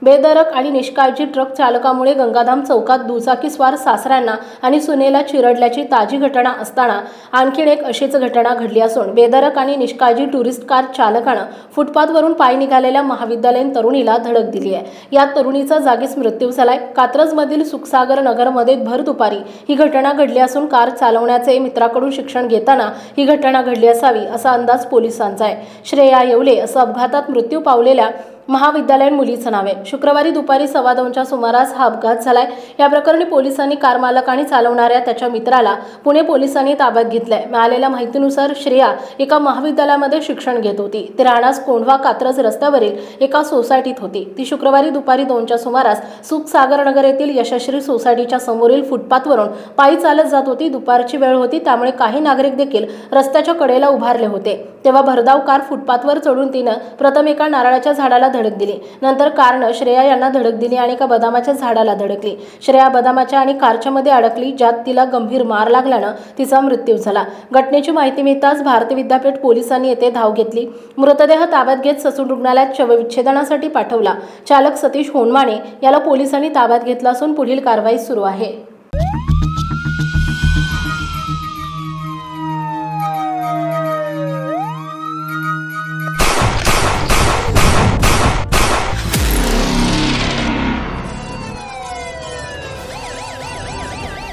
बेधडक आणि निष्काळजी ट्रक चालकामुळे गंगाधाम चौकात दुचाकीस्वार सासऱ्यांना आणि सुनेला चिरडल्याची ताजी घटना असताना आणखी एक अशीच घटना घडली असून बेधडक आणि निष्काळजी टुरिस्ट कार चालकानं फुटपाथवरून पायी निघालेल्या महाविद्यालयीन तरुणीला धडक दिली आहे। या तरुणीचा जागीच मृत्यू झालाय। कात्रजमधील सुखसागर नगरमध्ये भर दुपारी ही घटना घडली असून कार चालवण्याचे मित्राकडून शिक्षण घेताना ही घटना घडली असावी असा अंदाज पोलिसांचा आहे। श्रेया येवले असं अपघातात मृत्यू पावलेल्या महाविद्यालयीन मुलीचं नाव आहे। शुक्रवारी दुपारी 2:15च्या सुमारास हा अपघात झालाय। या प्रकरणी पोलिसांनी कार मालक आणि चालवणाऱ्या त्याच्या मित्राला पुणे पोलिसांनी ताब्यात घेतलंय। मिळालेल्या माहितीनुसार श्रेया एका महाविद्यालयामध्ये शिक्षण घेत होती। ती राहण्यास कोंढवा कात्रज रस्त्यावरील एका सोसायटीत होती। ती शुक्रवारी दुपारी 2च्या सुमारास सुखसागर नगर येथील यशस्वी सोसायटीच्या समोरील फुटपाथवरून पायी चालत जात होती। दुपारची वेळ होती, त्यामुळे काही नागरिक देखील रस्त्याच्या कडेला उभारले होते। तेव्हा भरधाव कार फुटपाथवर चढून तिनं प्रथम एका नारळाच्या झाडाला धडक दिली। नंतर कारनं श्रेया यांना धडक दिली आणि एका बदामाच्या झाडाला धडकली। श्रेया बदामाच्या आणि कारच्या मध्ये अडकली, ज्यात तिला गंभीर मार लागल्यानं तिचा मृत्यू झाला। घटनेची माहिती मिळताच भारती विद्यापीठ पोलिसांनी येथे धाव घेतली। मृतदेह ताब्यात घेत ससून रुग्णालयात शवविच्छेदनासाठी पाठवला। चालक सतीश होनमाने याला पोलिसांनी ताब्यात घेतला असून पुढील कारवाई सुरू आहे।